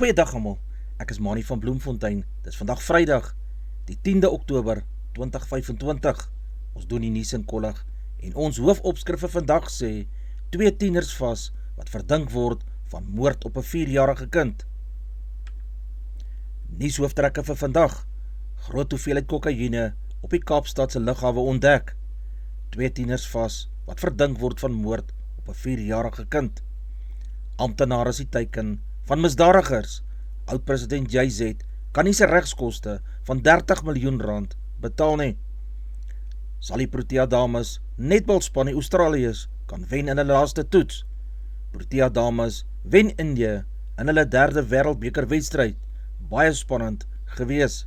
Goeiedag almal, ek is Manie van Bloemfontein. Dis vandag Vrydag, die 10de Oktober 2025. Ons doen die nuus in kollig en ons hoofopskrif vir vandag sê 2 tieners vas wat verdink word van moord op 'n 4-jarige kind. Nuushooftrekke vir vandag: groot hoeveelheid kokaine op die Kaapstadse lughawe ontdek. 2 tieners vas wat verdink word van moord op 'n 4-jarige kind. Amptenare is die teiken van misdadigers. Oud-president JZ kan nie sy regskoste van R30 miljoen betaal nie. Sal die Protea dames netbalspan die Australiërs kan wen in hulle laaste toets. Protea dames wen Indië in hulle 3de wêreldbeker wedstryd. Baie spannend gewees.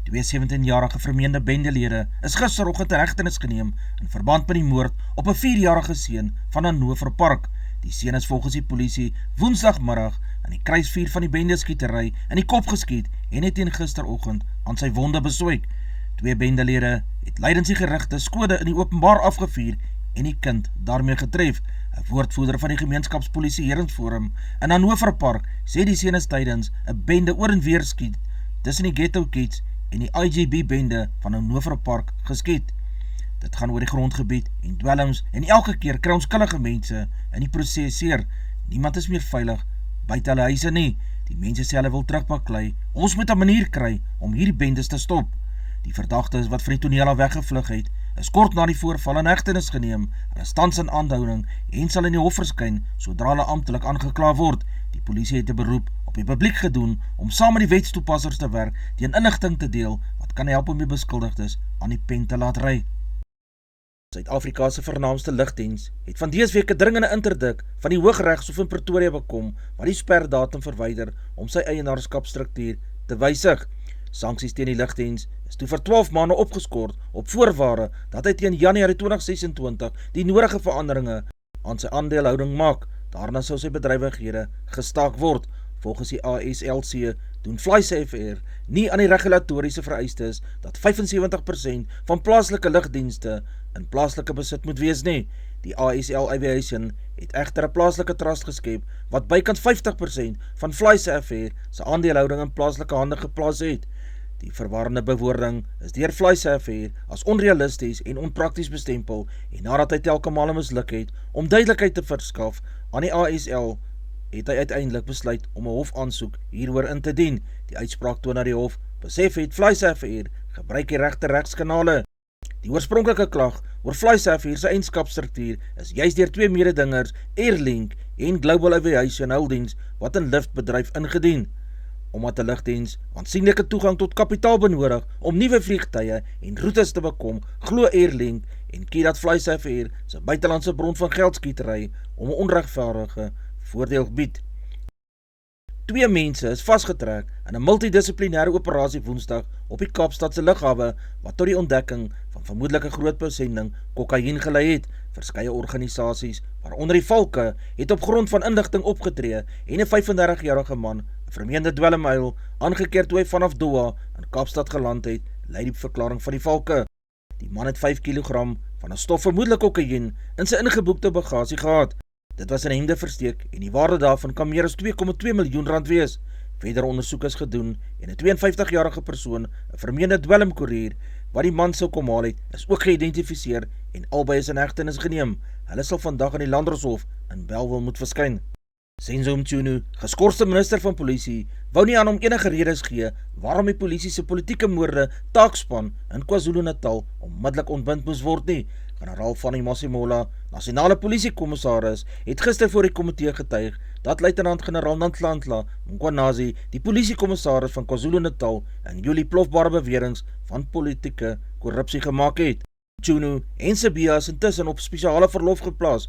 2 17-jarige vermeende bendelede is gisteroggend in hegtenis geneem in verband met die moord op 'n 4-jarige seun van Hannover Park. Die seun is volgens die polisie woensdagmiddag in die kruisvuur van die bendeskietery in die kop geskiet en het teen gisteroggend aan sy wonde beswyk. 2 bendelede het lydens die gerigte skode in die openbaar afgevuur en die kind daarmee getref. 'n Woordvoerder van die gemeenskapspolisieeringsforum in Hannover Park sê die seun is tydens 'n bende oor en weer skiet tussen die Ghetto Kids en die IGB bende van Hannover Park geskiet. Dit gaan oor die grondgebied en dwelms en elke keer kry onskuldige mense in die proses seer. Niemand is meer veilig buite hulle huise nie. Die mense sê hulle wil terugbaklei. Ons moet 'n manier kry om hierdie bendes te stop. Die verdagtes wat van die toneel af weggevlug het, is kort na die voorval in hegtenis geneem. Hulle tans in aanhouding en sal in die hof verskyn sodra hulle amptelik aangekla word. Die polisie het 'n beroep op die publiek gedoen om saam met die wetstoepassers te werk teen inligting te deel wat kan help om die beskuldigdes aan die pen te laat ry. Suid-Afrika se vernaamste lugdiens het van dese week 'n dringende interdik van die Hooggeregshof in Pretoria bekom wat die sperdatum verwyder om sy eienaarskapsstruktuur te wysig. Sanksies teen die lugdiens is toe vir 12 maande opgeskort op voorwaarde dat hy teen Januarie 2026 die nodige veranderinge aan sy aandelehouding maak. Daarna sou sy bedrywighede gestaak word. Volgens die ASLC doen FlySafair nie aan die regulatoriese vereistes dat 75% van plaaslike lugdienste in plaaslike besit moet wees nie. Die ASL Aviation het egter 'n plaaslike trust geskep wat bykans 50% van FlySafair se aandelehouding in plaaslike hande geplaas het. Die verwarrende bewoording is deur FlySafair as onrealisties en onprakties bestempel en nadat hy telke male misluk het om duidelikheid te verskaf aan die ASL, het hy uiteindelik besluit om 'n hofaansoek hieroor in te dien. Die uitspraak toon dat die hof besef het FlySafair gebruik die regte regskanale. Die oorspronklike klag oor FlySafair se eienskapsstruktuur is juis deur 2 mededingers, Airlink en Global Aviation Holdings, wat in liftbedryf ingedien. Omdat 'n lugdiens aansienlike toegang tot kapitaal benodig om nuwe vliegtye en roetes te bekom, glo Airlink en kies dat FlySafair se buitelandse bron van geldskietery om 'n onregverdige voordeel bied. 2 mense is vasgetrek in 'n multidissiplinêre operasie Woensdag op die Kaapstadse lughawe wat tot die ontdekking van vermoedelike groot besending kokain gelei het. Verskeie organisasies, waaronder die Valke, het op grond van inligting opgetree en 'n 35-jarige man, 'n vermeende dwelmhuil, aangekeer toe hy vanaf Doha in Kaapstad geland het, lei die verklaring van die Valke. Die man het 5 kilogram van 'n stof vermoedelik kokain in sy ingeboekte bagasie gehad. Dit was in hemde versteek en die waarde daarvan kan meer as 2,2 miljoen wees. Verder ondersoek is gedoen en 'n 52-jarige persoon, 'n vermeende dwelmkoerier, wat die man sou kom haal het, is ook geïdentifiseer en albei is in hegtenis geneem. Hulle sal vandag aan die Landdroshof in Bellville moet verskyn. Senzo Mchunu, geskorste minister van polisie, wou nie aan hom enige redes gee waarom die polisie se politieke moorde taakspan in KwaZulu-Natal onmiddellik ontbind moes word nie. Generaal Fanny Masemola, nasionale polisiekommissaris, het gister voor die komitee getuig dat luitenant-generaal Nhlanhla Mkhwanazi, die polisiekommissaris van KwaZulu-Natal, in Julie plofbare beweringe van politieke korrupsie gemaak het. Mchunu en Sibiya is intussen op spesiale verlof geplaas.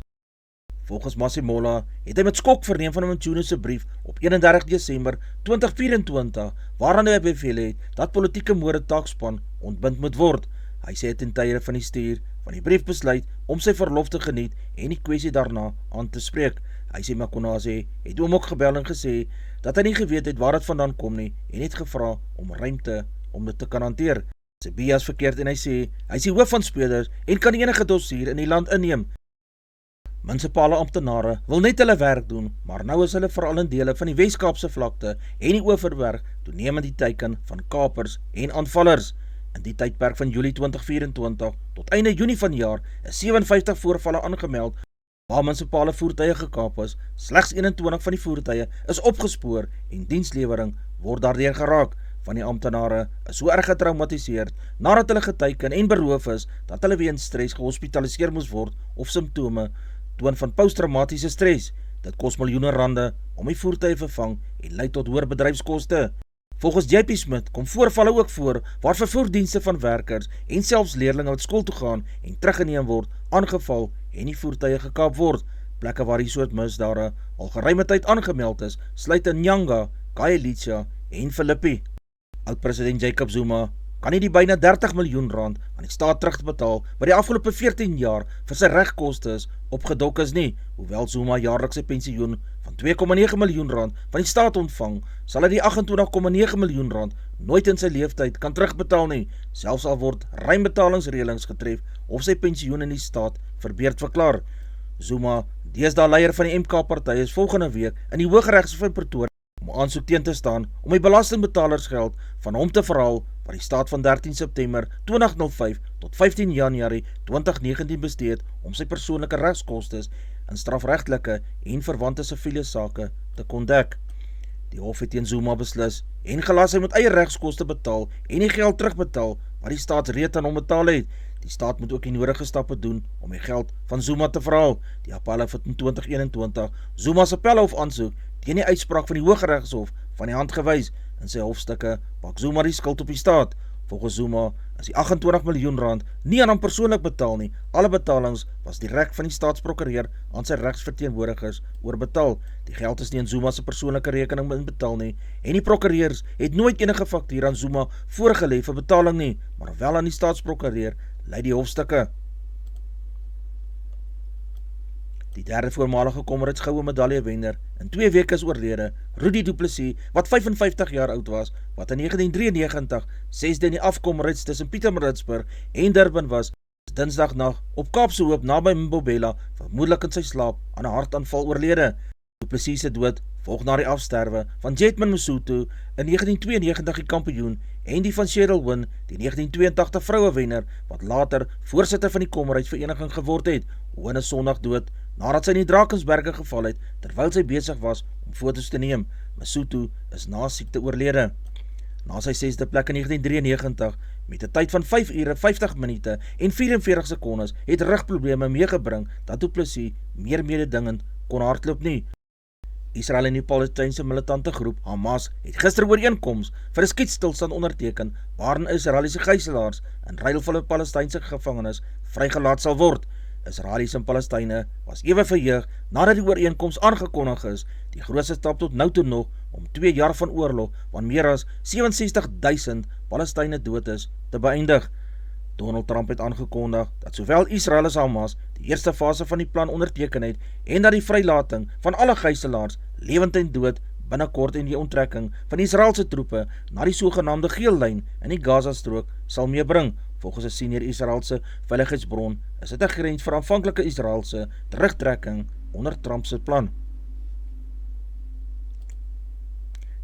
Volgens Masemola het hy met skok verneem van Mchunu se brief op 31 Desember 2024, waaraan hy beveel het dat politieke moorde taakspan ontbind moet word. Hy sê ten tye van die stuur van die brief besluit om sy verlof te geniet en die kwessie daarna aan te spreek. Hy sê Mkhwanazi het hom ook gebel en gesê dat hy nie geweet het waar dit vandaan kom nie en het gevra om ruimte om dit te kan hanteer. Sibiya is verkeerd en hy sê hoof van spelers en kan enige dossier in die land inneem. Munisipale amptenare wil net hulle werk doen, maar nou is hulle veral in dele van die Weskaapse vlakte en die Oeverberg toenemend die teiken van kapers en aanvallers. In die tydperk van Julie 2024 tot einde Junie van jaar is 57 voorvalle aangemeld waar munisipale voertuie gekaap is. Slegs 21 van die voertuie is opgespoor en dienslewering word daardeur geraak. Van die amptenare is so erg getraumatiseerd nadat hulle geteiken en beroof is dat hulle weens stres gehospitaliseer moes word of simptome toon van posttraumatiese stres. Dit kos miljoene rande om die voertuie vervang en lei tot hoër bedryfskoste. Volgens JP Smith kom voorvalle ook voor waar vervoerdienste van werkers en selfs leerlinge wat skool toe gaan en teruggeneem word, aangeval en die voertuie gekaap word. Plekke waar die soort misdade al geruime tyd aangemeld is, sluit in Nyanga, Khayelitsha en Philippi. Oud-president Jacob Zuma kan nie die byna 30 miljoen rand aan die staat terugbetaal wat die afgelope 14 jaar vir sy regkostes opgedok is nie. Hoewel Zuma jaarlikse pensioen van 2,9 miljoen rand van die staat ontvang, sal hy die 28,9 miljoen rand nooit in sy leeftyd kan terugbetaal nie, selfs al word ruimbetalingsreëlings getref of sy pensioen in die staat verbeurd verklaar. Zuma, deesdae leier van die MK-party, is volgende week in die Hooggeregshof in Pretoria om aansoek teen te staan om die belastingbetalersgeld van hom te verhaal wat die staat van 13 September 2005 tot 15 Januarie 2019 besteed om sy persoonlike regskostes in strafregtelike en verwante siviele sake te kon dek. Die hof het teen Zuma beslis en gelas hy moet eie regskoste betaal en die geld terugbetaal wat die staat reeds aan hom betaal het. Die staat moet ook die nodige stappe doen om die geld van Zuma te verhaal. Die appelhof het in 2021 Zuma se appelhof aansoek teen die uitspraak van die Hooggeregshof van die hand gewys. In sy hofstukke pak Zuma die skuld op die staat. Volgens Zuma is die 28 miljoen rand nie aan hom persoonlik betaal nie. Alle betalings was direk van die staatsprokureur aan sy regsverteenwoordigers oorbetaal. Die geld is nie in Zuma se persoonlike rekening inbetaal nie en die prokureurs het nooit enige faktuur aan Zuma voorgelê vir betaling nie, maar wel aan die staatsprokureur, lei die hofstukke. Die derde voormalige Comrades goue medaljewenner in 2 weke is oorlede, Rudy Du Plessis, wat 55 jaar oud was, wat in 1993 6de in die afkomrits tussen Pietermaritzburg en Durban was, is dinsdagnag op Kaapse Hoop naby Mbombela, vermoedelik in sy slaap aan 'n hartaanval oorlede. Du Plessis se dood volg na die afsterwe van Jetman Mosotho in 1992 die kampioen en die van Cheryl Wynne, die 1982 vrouewenner, wat later voorsitter van die Comrades vereniging geword het. Wynne is Sondag dood nadat sy in die Drakensberge geval het terwyl sy besig was om foto's te neem. Mosotho is na siekte oorlede. Na sy 6de plek in 1993 met 'n tyd van 5 ure 50 minute en 44 sekondes het rugprobleme meegebring dat Du Plessis meer mededingend kon hardloop nie. Israel en die Palestynse militante groep Hamas het gister ooreenkoms vir 'n skietstilstand onderteken waarin Israeliese gijslaers in ruil vir 'n Palestynse gevangenes vrygelaat sal word. Israeliese en Palestyne was ewe verheug nadat die ooreenkoms aangekondig is, die grootste stap tot nou toe nog om 2 jaar van oorlog, want meer as 67.000 Palestyne dood is, te beëindig. Donald Trump het aangekondig dat sowel Israel as Hamas die eerste fase van die plan onderteken het en dat die vrylating van alle gijslaers, lewend en dood, binnekort en die onttrekking van Israelse troepe na die sogenaamde geel lyn in die Gaza-strook sal meebring. Volgens 'n senior Israelse veiligheidsbron is dit 'n grens vir aanvanklike Israelse terugtrekking onder Trump se plan.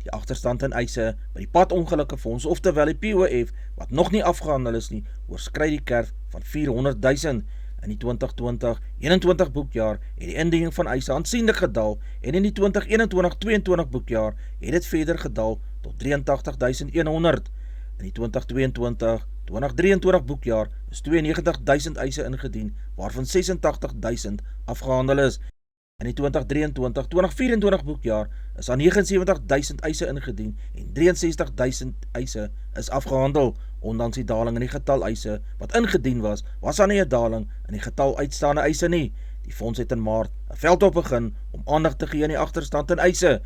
Die agterstand in eise by die padongelukkefonds, oftewel die POF, wat nog nie afgehandel is nie, oorskry die kerf van 400.000. In die 2020-21 boekjaar het die indiening van eise aansienlik gedaal en in die 2021-22 boekjaar het dit verder gedaal tot 83.100. In die 2022-2023 boekjaar is 92.000 eise ingedien, waarvan 86.000 afgehandel is. In die 2023-2024 boekjaar is daar 79.000 eise ingedien en 63.000 eise is afgehandel. Ondanks die daling in die getal eise wat ingedien was, was daar nie 'n daling in die getal uitstaande eise nie. Die fonds het in Maart 'n veldtocht begin om aandag te gee aan die agterstand in eise.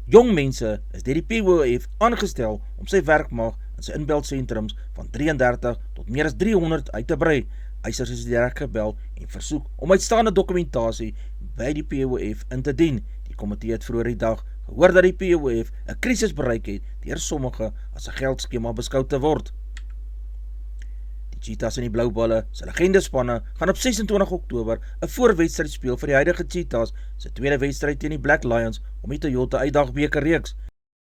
Jong mense is deur die POF aangestel om sy werkmag in sy inbelsentrums van 33 tot meer as 300 uit te brei. Eisers is direk gebel en versoek om uitstaande dokumentasie by die POF in te dien. Die komitee het vroeër die dag gehoor dat die POF 'n krisis bereik het deur sommige as 'n geldskema beskou te word. Die Cheetahs en die Blauballe, se legendespanne, gaan op 26 Oktober 'n voorwedstryd speel vir die huidige Cheetahs se tweede wedstryd teen die Black Lions om die Toyota Uitdagbeker reeks.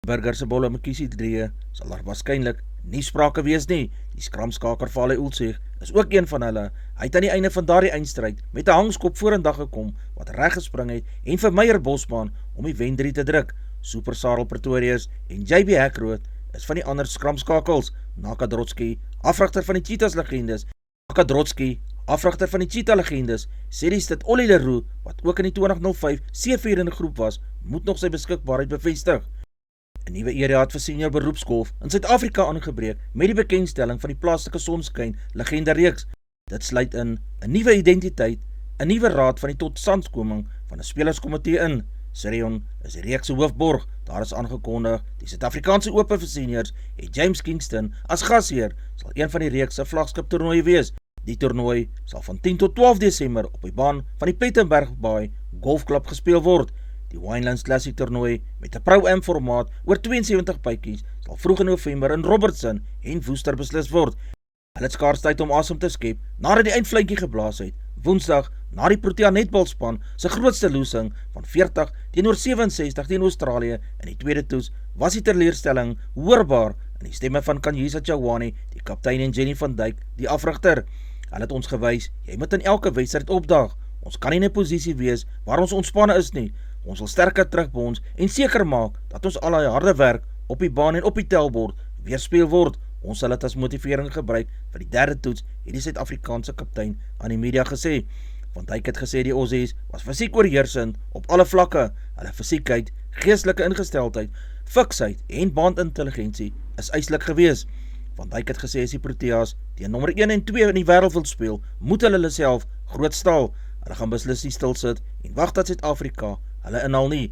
Burger se Bolle Mkhize 3 sal daar waarskynlik nie sprake wees nie. Die skramskaker Vale Ulsig is ook een van hulle. Hy het aan die einde van daardie eindstryd met 'n hangskop vorendag gekom wat reg gespring het en vir Meyer Bosman om die wen-3 te druk. Super Sarel Pretorius en JB Hackroot is van die ander skramskakels. Naka Drotsky, afrigter van die Cheetahs legendes, sê die Stid Ollie Leroux, wat ook in die 2005 C4 in die groep was, moet nog sy beskikbaarheid bevestig. 'n Nuwe era het vir senior beroepsgolf in Suid-Afrika aangebreek met die bekendstelling van die Plaaslike Sonskyn legende reeks. Dit sluit in 'n nuwe identiteit, 'n nuwe raad van die totstandkoming van 'n spelerskomitee in. Sirion is die reeks se hoofborg. Daar is aangekondig, die Suid-Afrikaanse Ope vir seniors en James Kingston as gasheer sal een van die reeks se vlaggenskap toernooi wees. Die toernooi sal van 10 tot 12 Desember op die baan van die Plettenberg Baai Golfklub gespeel word. Die Winelands Classic toernooi met 'n Pro-Am formaat oor 72 bytjies sal vroeg in November in Robertson en Woester beslis word. Hulle het skaars tyd om asem te skep nadat die eindfluitjie geblaas het. Woensdag, na die Protea netbalspan se grootste losing van 40 teenoor 67 teen Australië in die tweede toets, was die teleurstelling hoorbaar in die stemme van Kanyisa Chawani, die kaptein, en Jenny van Dijk, die afrigter. Hulle het ons gewys, jy moet in elke wedstryd opdag. Ons kan nie in 'n posisie wees waar ons ontspanne is nie. Ons wil sterker terugbons en seker maak dat ons al die harde werk op die baan en op die telbord weerspieël word. Ons sal dit as motivering gebruik vir die derde toets, het die Suid-Afrikaanse kaptein aan die media gesê. Van Dijk het gesê die Aussies was fisiek oorheersend op alle vlakke. Hulle fisiekheid, geestelike ingesteldheid, fiksheid en bandintelligensie is eislik gewees. Van Dijk het gesê as die Proteas teen nommer 1 en 2 in die wêreld wil speel, moet hulle self groot stal. Hulle gaan beslis nie stil sit en wag dat Suid-Afrika hulle inhaal nie.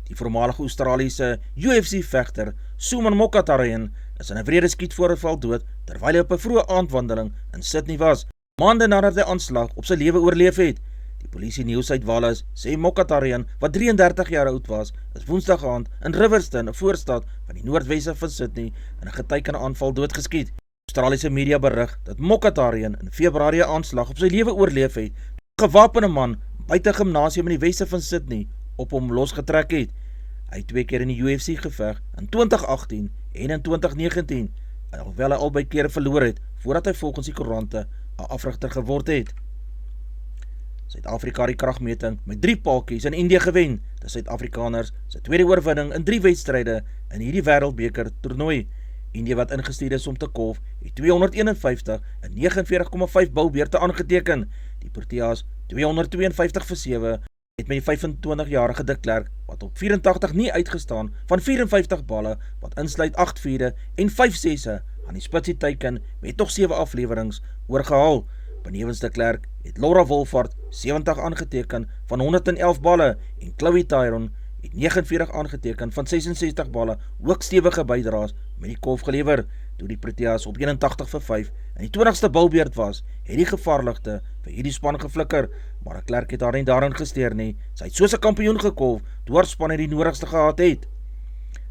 Die voormalige Australiese UFC-vegter Suman Mokatarian is in 'n wrede skietvoorval dood terwyl hy op 'n vroeë aandwandeling in Sydney was, maande nadat hy aanslag op sy lewe oorleef het. Die polisie New South Wales sê Mokatarian, wat 33 jaar oud was, is Woensdag aand in Riverstone, 'n voorstad van die noordweste van Sydney, in 'n getekende aanval doodgeskiet. Australiese media berig dat Mokatarian in Februarie 'n aanslag op sy lewe oorleef het, 'n gewapende man buite 'n gimnasium in die weste van Sydney op hom losgetrek het. Hy het 2 keer in die UFC geveg, in 2018 en in 2019, alhoewel hy albei kere verloor het, voordat hy volgens die koerante 'n afrigter geword het. Suid-Afrika die kragmeting met 3 paaltjies in Indië gewen. Die Suid-Afrikaners se tweede oorwinning in 3 wedstryde in hierdie wêreldbeker toernooi. Indië, wat ingestuur is om te kolf, het 251 en 49,5 boubeurte aangeteken. Die Proteas 252 vir 7 het met die 25-jarige De Klerk, wat op 84 nie uitgestaan van 54 balle, wat insluit 8 vierde en 5 sesse aan die spitsie teiken met nog 7 aflewerings oorgehaal. Benewens De Klerk het Laura Wolfhard 70 aangeteken van 111 balle en Chloe Tyron het 49 aangeteken van 66 balle, ook stewige bydraes met die kolf gelewer. Toe die Proteas op 81 vir 5 in die 20ste bilbeurt was, het die gevaarligte vir hierdie span geflikker, maar De Klerk het haar nie daarin gesteer nie. Sy het soos 'n kampioen gekolf, toe haar span die nodigste gehad het.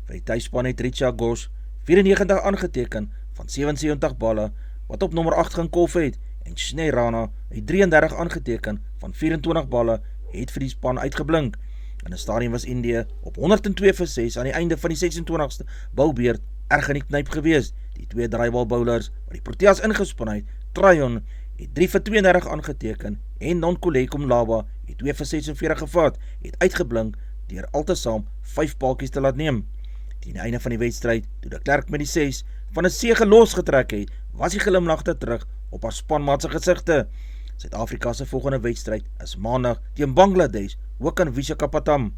Vir die tuisspan het Richa Ghosh 94 aangeteken van 77 balle, wat op nommer 8 gaan kolf het, en Shney Rana het 33 aangeteken van 24 balle, het vir die span uitgeblink. In 'n stadium was Indië op 102 vir 6 aan die einde van die 26ste boubeurt erg in die knyp gewees. Die 2 draaibal bowlers wat die Proteas ingespan het, Tryon het 3 vir 32 aangeteken en Nonkulé Komlaba het 2 vir 46 gevat, het uitgeblink deur altesaam 5 paaltjies te laat neem. Teen die einde van die wedstryd, toe De Klerk met die 6 van 'n sege losgetrek het, was die glimlagte terug op haar spanmaat se gesigte. Suid-Afrika se volgende wedstryd is Maandag teen Bangladesh, ook in Visakhapatnam.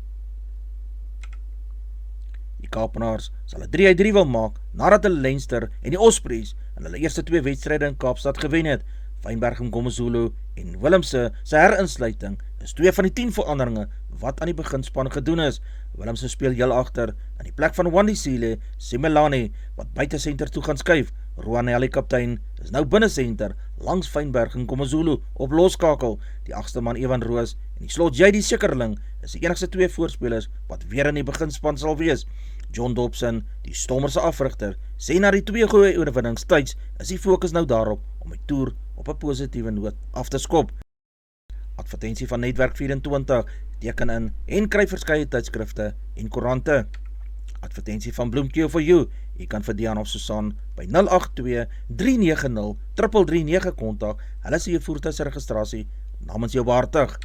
Die Kaapenaars sal 'n 3-3 wil maak nadat hulle Leinster en die Ospreys in hulle eerste 2 wedstryde in Kaapstad gewen het. Wynberg en Komazulu en Willemse se herinsluiting is 2 van die 10 veranderinge wat aan die beginspan gedoen is. Willemse speel heel agter in die plek van Wandisile Simelane, wat buite senter toe gaan skuif. Roanelli, kaptein, is nou binne senter langs Wynberg en Komazulu op loskakel. Die 8ste man Evan Roos en die slot JD Sekerling is die enigste 2 voorspelers wat weer in die beginspan sal wees. John Dobson, die Stormers se afrigter, sê na die 2 goeie oorwinnings tyds is die fokus nou daarop om die toer op 'n positiewe noot af te skop. Advertensie van Netwerk 24, teken in en kry verskeie tydskrifte en koerante. Advertensie van Bloemkeel for you, jy kan vir Dian of Susan by 082-390-339 kontak, hulle sê jou voertuigregistrasie namens jou behartig.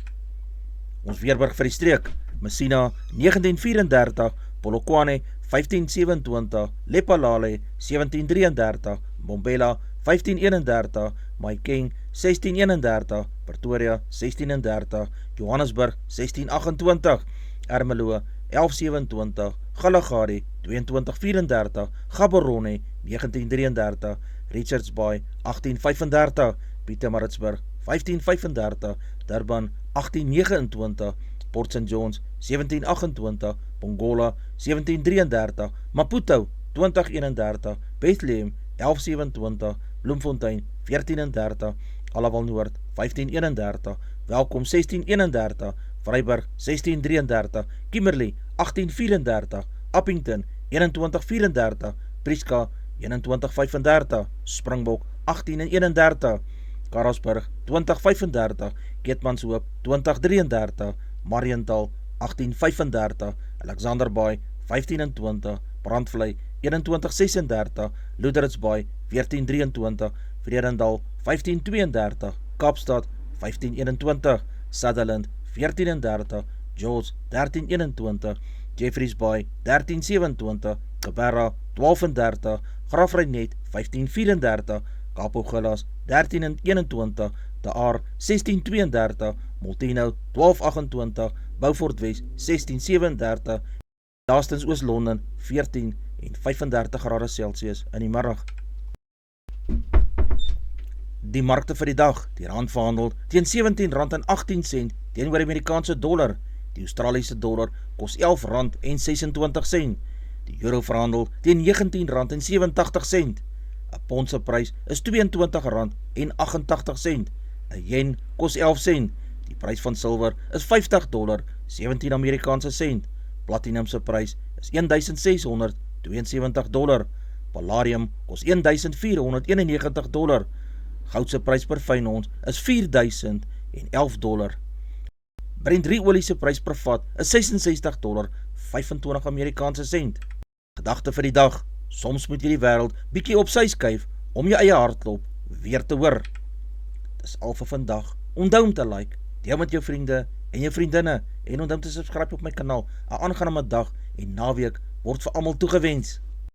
Ons weerburg vir die streek, Messina 1934, Polokwane 1527, Lepalale 1733, Mbombela 1531, Mahikeng 1631, Pretoria 1630, Johannesburg 1628, Ermelo 1127, Galagadi 2234, Gaborone 1933, Richards Bay 1835, Pietermaritzburg 1535, Durban 1829, Port St. John's 1728, Pongola 1733, Maputo 2031, Bethlehem 1127, Bloemfontein 1430, Alawal Noord 1531, Welkom 1631, Vryburg 1633, Kimberley 1834, Appington 2134, Prieska 2135, Springbok 1831, Karasburg 2035, Keetmanshoop 2033, Mariental 1835, Alexander Bay 1520, Brandvlei 2136, Lourdes Bay 1423, Vredendal 1532, Kaapstad 1521, Sutherland 1430, George 1321, Jeffreys Bay 1327, Cabarra 1230, Graaff-Reinet 1534, Kaaphoogillas 1321, De Aar 1632, Molteno 1228, Beaufort West 1637, laastens Oos-London 14 en 35 grade Celsius in die middag. Die markte vir die dag, die rand verhandel teen R17.18 teenoor die Amerikaanse dollar, die Australiese dollar kos R11.26, die euro verhandel teen R19.87, 'n pond se prys is R22.88, 'n yen kos 11 sent, die prys van silwer is $50, 17 Amerikaanse sent, platinum se prys is $1,672, palladium kos $1,491, goud se prys per fyn ons is $4,011. Brent olie se prys per vat is $66.25 Amerikaanse sent. Gedagte vir die dag, soms moet jy die wêreld bietjie op sy skuif om jou eie hartklop weer te hoor. Dis al vir vandag. Onthou om te like, deel met jou vriende en jou vriendinne en onthou om te subscribe op my kanaal. 'n Aangename dag en naweek word vir almal toegewens.